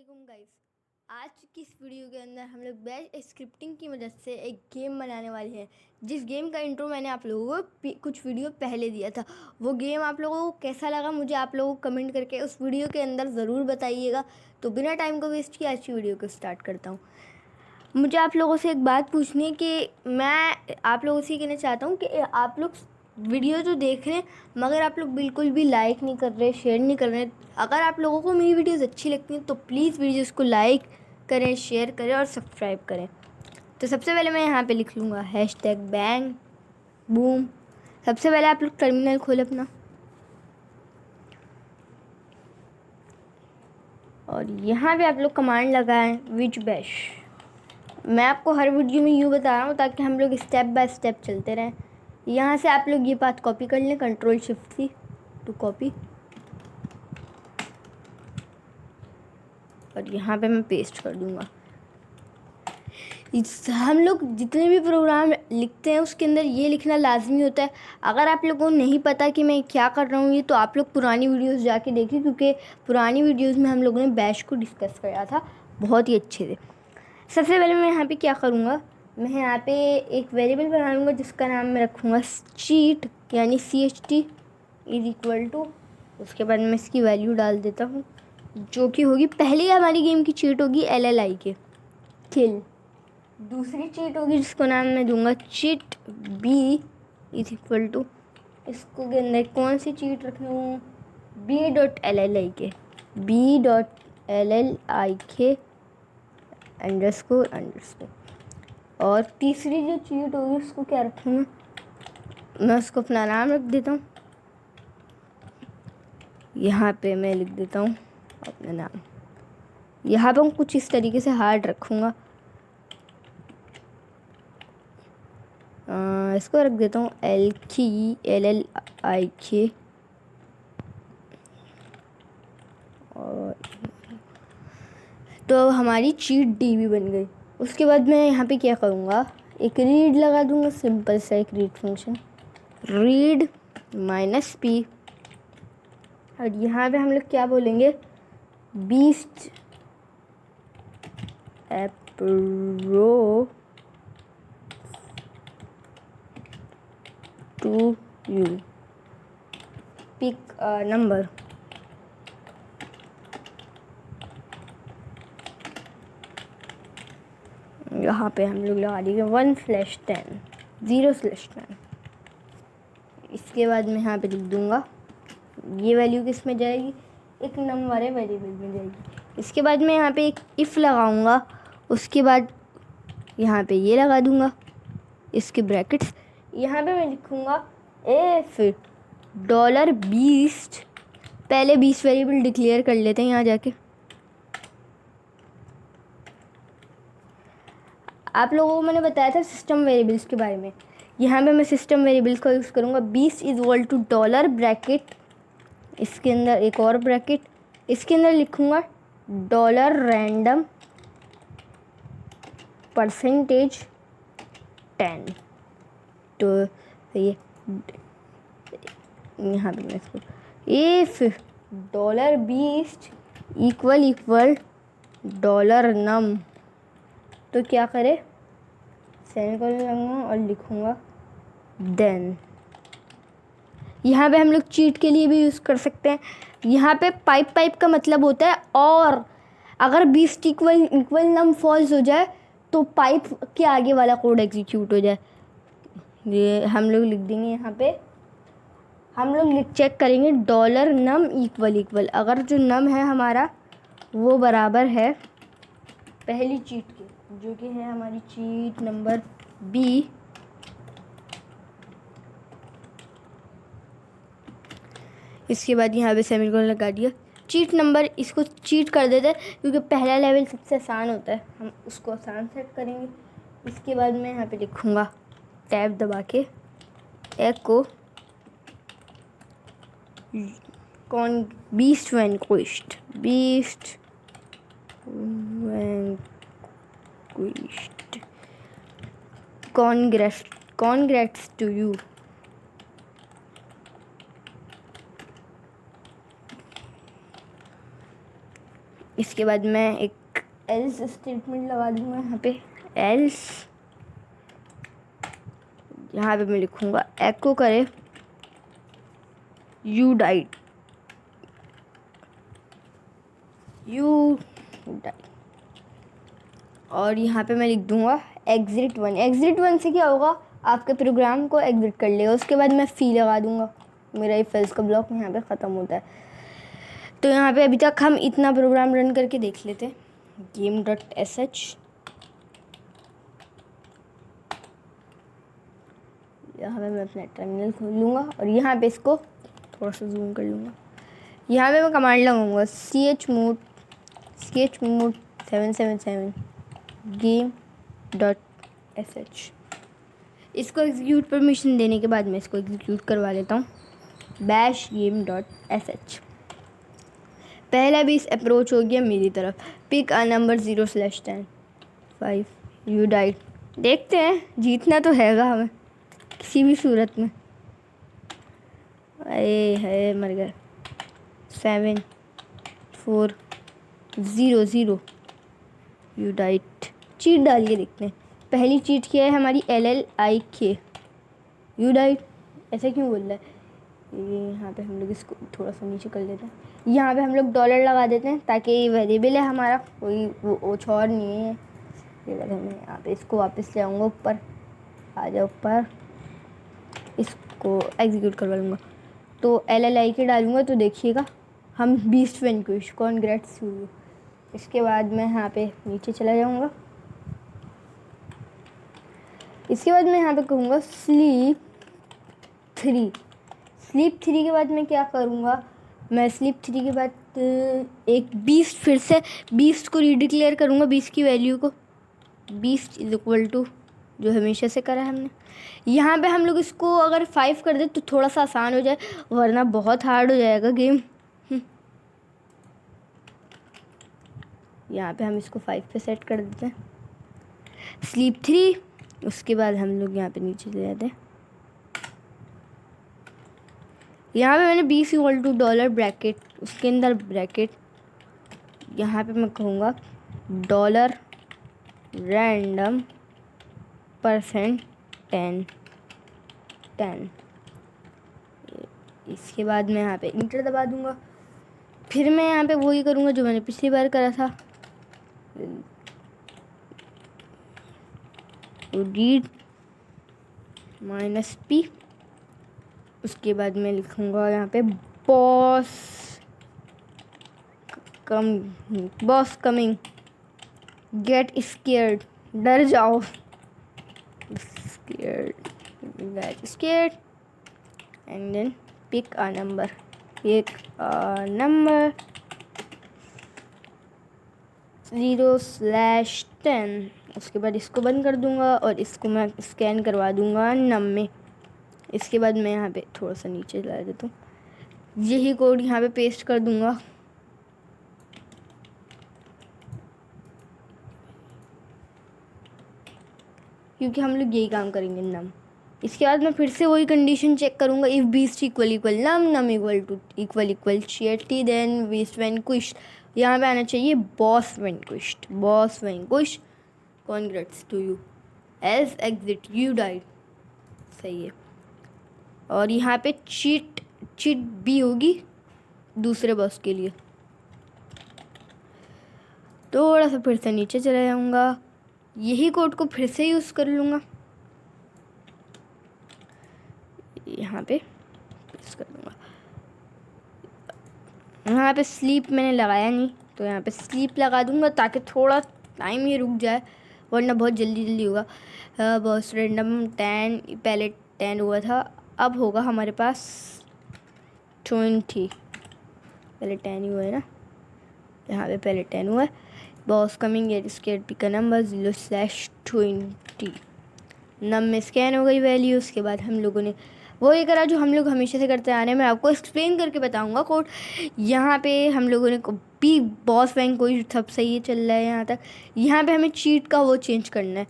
अस्सलाम गाइस। आज की इस वीडियो के अंदर हम लोग बैच स्क्रिप्टिंग की मदद से एक गेम बनाने वाले हैं, जिस गेम का इंट्रो मैंने आप लोगों को कुछ वीडियो पहले दिया था। वो गेम आप लोगों को कैसा लगा मुझे आप लोगों को कमेंट करके उस वीडियो के अंदर ज़रूर बताइएगा। तो बिना टाइम को वेस्ट किए आज की वीडियो को स्टार्ट करता हूँ। मुझे आप लोगों से एक बात पूछनी है कि मैं आप लोगों से कहना चाहता हूँ कि आप लोग वीडियो तो देख रहे हैं मगर आप लोग बिल्कुल भी लाइक नहीं कर रहे, शेयर नहीं कर रहे। अगर आप लोगों को मेरी वीडियोस अच्छी लगती हैं तो प्लीज़ वीडियोस को लाइक करें, शेयर करें और सब्सक्राइब करें। तो सबसे पहले मैं यहाँ पे लिख लूँगा #बैंग बूम। सबसे पहले आप लोग टर्मिनल खोलें अपना, और यहाँ पे आप लोग कमांड लगाएं विच बैश। मैं आपको हर वीडियो में यूँ बता रहा हूँ ताकि हम लोग स्टेप बाय स्टेप चलते रहें। यहाँ से आप लोग ये बात कॉपी कर लें, Ctrl+Shift+C टू कॉपी, और यहाँ पे मैं पेस्ट कर दूँगा। हम लोग जितने भी प्रोग्राम लिखते हैं उसके अंदर ये लिखना लाजमी होता है। अगर आप लोगों को नहीं पता कि मैं क्या कर रहा हूँ ये, तो आप लोग पुरानी वीडियोस जाके देखिए, क्योंकि पुरानी वीडियोस में हम लोगों ने बैश को डिस्कस किया था बहुत ही अच्छे से। सबसे पहले मैं यहाँ पे क्या करूँगा, मैं यहाँ पे एक वेरिएबल बना लूँगा जिसका नाम मैं रखूँगा चीट, यानी CHT =। उसके बाद मैं इसकी वैल्यू डाल देता हूँ जो कि होगी, पहली हमारी गेम की चीट होगी LLI के किल। दूसरी चीट होगी जिसको नाम मैं दूंगा चीट B =। इसको के अंदर कौन सी चीट रखूँ, B.LLI के __। और तीसरी जो चीट होगी उसको क्या रखूँगा, मैं उसको अपना नाम रख देता हूँ। यहाँ पे मैं लिख देता हूँ अपना नाम। यहाँ पे कुछ इस तरीके से हार्ड रखूँगा, इसको रख देता हूँ LLIK। और तो हमारी चीट DB बन गई। उसके बाद मैं यहाँ पे क्या करूँगा, एक रीड लगा दूँगा, सिंपल सा एक रीड फंक्शन, रीड -p। और यहाँ पे हम लोग क्या बोलेंगे, beast approach to you, pick number. यहाँ पे हम लोग लगा देंगे 1/10 0/10। इसके बाद मैं यहाँ पे लिख दूँगा, ये वैल्यू किस में जाएगी, एक नम वाले वेरिएबल में जाएगी। इसके बाद मैं यहाँ पे एक इफ़ लगाऊंगा, उसके बाद यहाँ पे ये लगा दूँगा इसके ब्रैकेट्स। यहाँ पे मैं लिखूँगा इफ $20। पहले 20 वेरिएबल डिक्लेयर कर लेते हैं यहाँ जाके। आप लोगों को मैंने बताया था सिस्टम वेरिएबल्स के बारे में। यहाँ पे मैं सिस्टम वेरिएबल्स का यूज़ करूँगा, 20 =$ ब्रैकेट, इसके अंदर एक और ब्रैकेट, इसके अंदर लिखूँगा $random %10। तो ये यहाँ पे मैं इसको इफ $20 == $num, तो क्या करे, सेमीकोलन लगाऊंगा और लिखूँगा देन। यहाँ पे हम लोग चीट के लिए भी यूज़ कर सकते हैं। यहाँ पे पाइप का मतलब होता है और, अगर 20 = नम फॉल्स हो जाए तो पाइप के आगे वाला कोड एग्जीक्यूट हो जाए। ये हम लोग लिख देंगे, यहाँ पे हम लोग चेक करेंगे $num == अगर जो नम है हमारा वो बराबर है पहली चीट के, जो कि है हमारी चीट नंबर B। इसके बाद यहाँ पे सेमीकोलन लगा दिया, चीट नंबर, इसको चीट कर देते हैं क्योंकि पहला लेवल सबसे आसान होता है, हम उसको आसान सेट करेंगे। इसके बाद मैं यहाँ पे लिखूँगा टैब दबा के एको बीस्ट वैंक्विश्ड कॉन्ग्रेट्स टू यू। इसके बाद मैं एक एल्स स्टेटमेंट लगा दूँगा यहाँ पे, एल्स। यहाँ पे मैं लिखूँगा एको करे यू डाइड, यू डाइड। और यहाँ पे मैं लिख दूँगा एग्ज़िट 1। एग्ज़िट 1 से क्या होगा, आपके प्रोग्राम को एग्ज़िट कर लेगा। उसके बाद मैं फ़ी लगा दूँगा, मेरा इफ एल्स का ब्लॉक यहाँ पे ख़त्म होता है। तो यहाँ पे अभी तक हम इतना प्रोग्राम रन करके देख लेते हैं। game.sh, यहाँ पे मैं अपना टर्मिनल खोल लूँगा और यहाँ पे इसको थोड़ा सा जूम कर लूँगा। यहाँ पे मैं कमांड लगाऊँगा chmod 777 game.sh। इसको एग्जीक्यूट परमिशन देने के बाद मैं इसको एग्जीक्यूट करवा लेता हूँ, bash game.sh। पहला भी इस अप्रोच हो गया मेरी तरफ। Pick a number 0/10 5 you died. देखते हैं, जीतना तो हैगा हमें किसी भी सूरत में। अरे है, मर गए। 7 4 0 0 यू डाइड। चीट डाल के देखते हैं। पहली चीट क्या है हमारी, LLIK यू डाइड। ऐसा क्यों बोल रहा है ये? यहाँ पे हम लोग इसको थोड़ा सा नीचे कर लेते हैं। यहाँ पे हम लोग डॉलर लगा देते हैं ताकि ये वेरिएबल है हमारा, कोई वो कुछ और नहीं है। ये मैं यहाँ पे इसको वापस ले आऊँगा ऊपर, आ जाओ ऊपर, इसको एग्जीक्यूट करवा लूँगा। तो LLIK डालूँगा तो देखिएगा हम beast vanquish, congrats to you. इसके बाद मैं यहाँ पे नीचे चला जाऊँगा। इसके बाद मैं यहाँ पे कहूँगा स्लीप 3। स्लीप 3 के बाद मैं क्या करूँगा, मैं स्लीप 3 के बाद एक 20 फिर से 20 को रीडिक्लेयर करूँगा, 20 की वैल्यू को 20 = जो हमेशा से करा है हमने। यहाँ पे हम लोग इसको अगर 5 कर दे तो थोड़ा सा आसान हो जाए, वरना बहुत हार्ड हो जाएगा गेम। यहाँ पे हम इसको 5 पे सेट कर देते हैं, स्लीप 3। उसके बाद हम लोग यहाँ पे नीचे ले जाते हैं। यहाँ पे मैंने 20 = डॉलर ब्रैकेट, उसके अंदर ब्रैकेट, यहाँ पे मैं कहूँगा $random% 10। इसके बाद मैं यहाँ पे इंटर दबा दूँगा। फिर मैं यहाँ पे वही करूँगा जो मैंने पिछली बार करा था, रीड -p। उसके बाद मैं लिखूँगा यहाँ पे बॉस कमिंग, गेट स्केयर्ड, डर जाओ, scared and then pick a number 0/10। उसके बाद इसको बंद कर दूँगा और इसको मैं स्कैन करवा दूँगा नम में। इसके बाद मैं यहाँ पे थोड़ा सा नीचे ला देता हूँ, यही कोड यहाँ पे पेस्ट कर दूँगा। क्योंकि हम लोग यही काम करेंगे, नम। इसके बाद मैं फिर से वही कंडीशन चेक करूँगा, if beast equal num equal शेटी, देन बीस्ट वैंक्विश्ड। यहाँ पे आना चाहिए boss vanquished, congrats to you, as exit you died. सही है। और यहाँ पे चीट भी होगी दूसरे बॉस के लिए। थोड़ा सा फिर से नीचे चला जाऊँगा, यही कोड को फिर से यूज़ कर लूँगा, यहाँ पे प्रेस कर दूँगा। यहाँ पे स्लीप मैंने लगाया नहीं, तो यहाँ पे स्लीप लगा दूँगा ताकि थोड़ा टाइम ये रुक जाए, वरना बहुत जल्दी होगा। बॉस रैंडम 10, पहले 10 हुआ था, अब होगा हमारे पास 20। पहले 10 ही हुआ है ना, यहाँ पे पहले 10 हुआ है। Boss coming, get scared, pick a number 0/20। नम में स्कैन हो गई वैल्यू। उसके बाद हम लोगों ने वो ये करा जो हम लोग हमेशा से करते आ रहे हैं। मैं आपको एक्सप्लेन करके बताऊंगा कोड। यहाँ पे हम लोगों ने भी बॉस वैंक कोई सब सही है, चल रहा है यहाँ तक। यहाँ पे हमें चीट का वो चेंज करना है।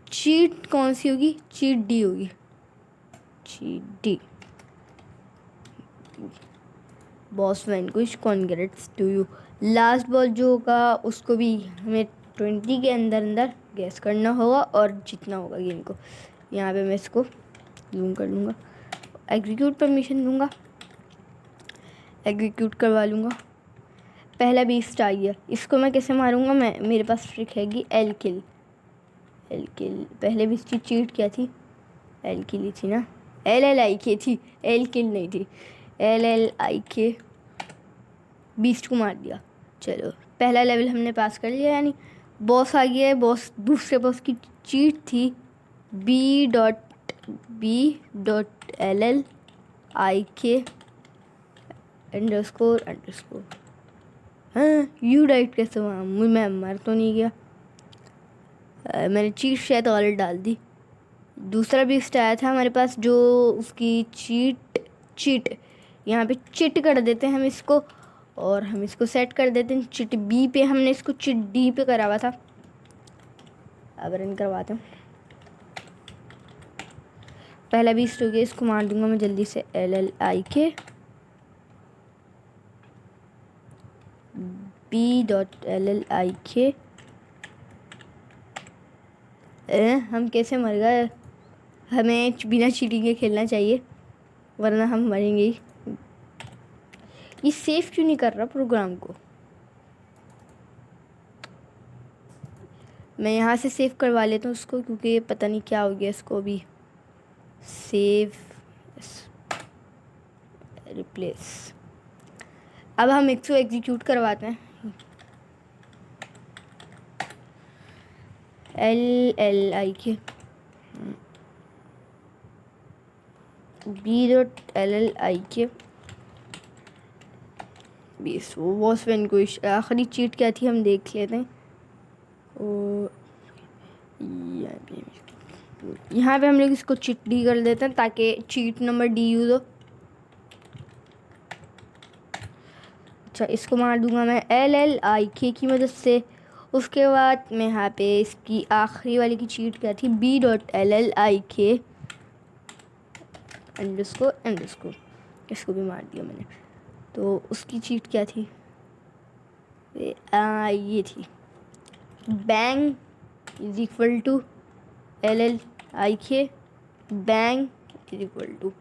चीट कौन सी होगी? चीट डी होगी, cheat D. Boss vanquish, congrats to you. Last boss जो होगा उसको भी हमें 20 के अंदर अंदर गैस करना होगा और जीतना होगा गेम को। यहाँ पे मैं इसको जूम कर लूँगा, एग्जीक्यूट परमिशन दूँगा, एग्जीक्यूट करवा लूँगा। पहला बीस्ट आ गया, इसको मैं कैसे मारूँगा? मेरे पास ट्रिक हैगी एल किल। पहले बीस्ट की चीट क्या थी? एल किल ही थी ना, LLIK थी, एल किल नहीं थी, LLIK। बीस्ट को मार दिया। चलो पहला लेवल हमने पास कर लिया, यानी बॉस आ गया है। बॉस दूसरे बॉस की चीट थी B.B.LLIK__। हाँ, यू डाइट कैसे हुआ? मैं मर तो नहीं गया। मैंने चीट शायद और डाल दी। दूसरा भी आया था हमारे पास जो उसकी चीट यहाँ पे चिट कर देते हैं हम इसको, और हम इसको सेट कर देते हैं चिट B पे। हमने इसको चिट D पे करा हुआ था। अब रन करवाते हैं। पहला भी हो गया, इसको मार दूंगा मैं जल्दी से। LLIK B.LLIK। हम कैसे मर गए? हमें बिना चीटिंग के खेलना चाहिए वरना हम मरेंगे ही। ये सेफ क्यों नहीं कर रहा प्रोग्राम को? मैं यहाँ से सेव करवा लेता हूँ उसको, क्योंकि ये पता नहीं क्या हो गया इसको भी। Save replace. अब हम इसको एग्जीक्यूट करवाते हैं। LLIK B.LLIK बीस। वो बॉस वैनक्विश आखिरी चीट क्या थी हम देख लेते हैं। यहाँ पे हम लोग इसको चिट D कर देते हैं ताकि चीट नंबर D यूज़ हो। अच्छा, इसको मार दूंगा मैं LLIK की मदद से। उसके बाद मैं यहाँ पे इसकी आखिरी वाली की चीट क्या थी? B.LLIK__। इसको भी मार दिया मैंने। तो उसकी चीट क्या थी? ये थी bang is equal to LLIK bang is equal to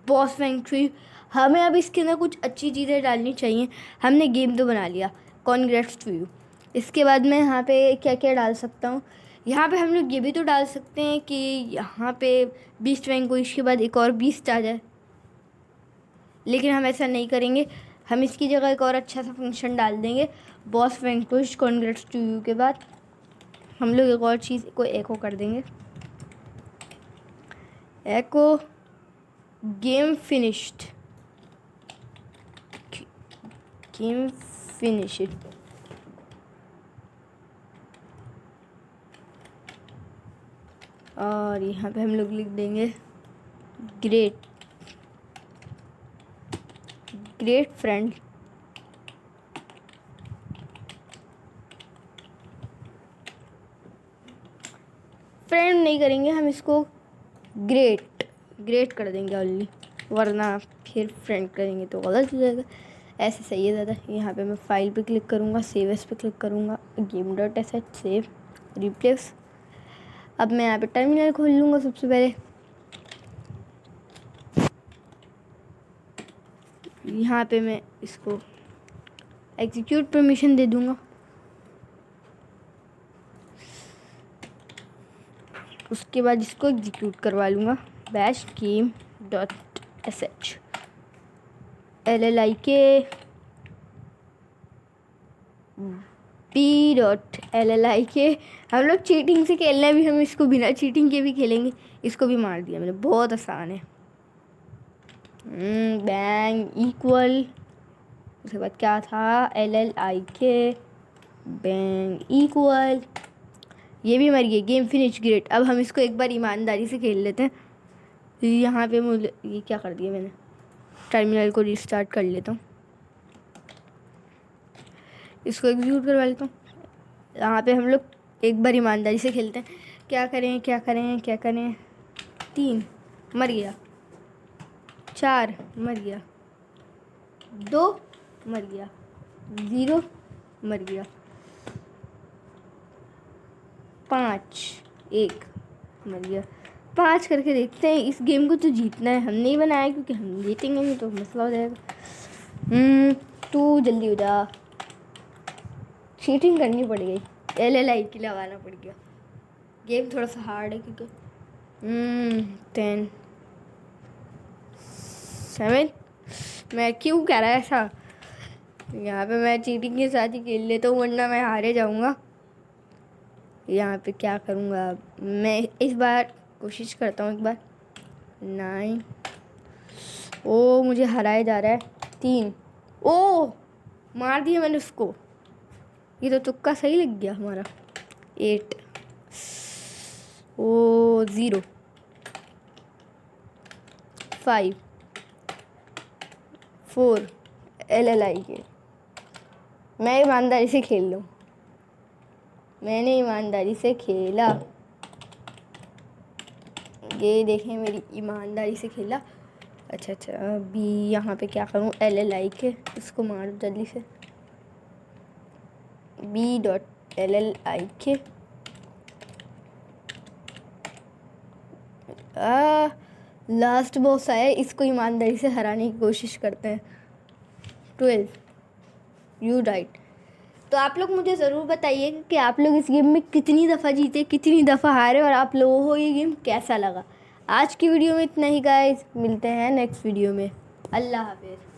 boss vanquish. हमें अब इसके अंदर कुछ अच्छी चीज़ें डालनी चाहिए। हमने गेम तो बना लिया, कॉन्ग्रेट्स टू यू। इसके बाद मैं यहाँ पे क्या क्या डाल सकता हूँ? यहाँ पे हम लोग ये भी तो डाल सकते हैं कि यहाँ पे बीस्ट वैनक्विश के बाद एक और बीस्ट आ जाए, लेकिन हम ऐसा नहीं करेंगे। हम इसकी जगह एक और अच्छा सा फंक्शन डाल देंगे। Boss vanquish congrats to you के बाद हम लोग एक और चीज़ को एको कर देंगे। एको गेम फिनिश्ड, गेम फिनिश्ड। और यहाँ पे हम लोग लिख देंगे ग्रेट फ्रेंड। फ्रेंड नहीं करेंगे हम इसको, ग्रेट कर देंगे ओनली, वरना फिर फ्रेंड करेंगे तो गलत हो जाएगा। ऐसे सही है ज़्यादा। यहाँ पे मैं फाइल पे क्लिक करूँगा, सेव एस पे क्लिक करूँगा, game.sh सेव रिप्लेस। अब मैं यहाँ पे टर्मिनल खोल लूँगा सबसे पहले। यहाँ पे मैं इसको एग्जीक्यूट परमिशन दे दूँगा। उसके बाद इसको एग्जीक्यूट करवा लूँगा, bash game.sh LLIK B.LLIK। हम लोग चीटिंग से खेलना है भी, हम इसको बिना चीटिंग के भी खेलेंगे। इसको भी मार दिया मैंने, बहुत आसान है। बैंग इक्वल, उसके बाद क्या था? LLIK बैंग इक्वल, ये भी मर गया। Game finish great. अब हम इसको एक बार ईमानदारी से खेल लेते हैं। यहाँ पे मुझे ये क्या कर दिया मैंने? टर्मिनल को रिस्टार्ट कर लेता हूँ, इसको एग्जीक्यूट करवा लेता हूँ। यहाँ पे हम लोग एक बार ईमानदारी से खेलते हैं। क्या करें 3 मर गया। 4 मर गया, 2 मर गया, 0 मर गया, 5 1 मर गया। 5 करके देखते हैं। इस गेम को तो जीतना है, हमने ही बनाया क्योंकि हम जीतेंगे नहीं तो मसला हो जाएगा। तू जल्दी हो जा, चीटिंग करनी पड़ गई, LLI की लगाना पड़ गया। गेम थोड़ा सा हार्ड है क्योंकि 10 7 मैं क्यों कह रहा है ऐसा। यहाँ पे मैं चीटिंग के साथ ही खेल लेता हूँ वरना मैं हारे जाऊँगा। यहाँ पे क्या करूँगा मैं, इस बार कोशिश करता हूँ एक बार। 9 ओ मुझे हराया जा रहा है। 3 ओ मार दिया मैंने उसको, ये तो तुक्का सही लग गया हमारा। 8 ओ 0 5 4 LLI के। मैं ईमानदारी से खेल लूँ, मैंने ईमानदारी से खेला, ये देखें मेरी ईमानदारी से खेला। अच्छा अभी यहाँ पे क्या करूँ, LLI के इसको मारो जल्दी से। B.LLI के लास्ट बॉस आया, इसको ईमानदारी से हराने की कोशिश करते हैं। 12 यू राइट। तो आप लोग मुझे ज़रूर बताइए कि आप लोग इस गेम में कितनी दफ़ा जीते, कितनी दफ़ा हारे, और आप लोगों को ये गेम कैसा लगा। आज की वीडियो में इतना ही गाइस, मिलते हैं नेक्स्ट वीडियो में। अल्लाह हाफिज़।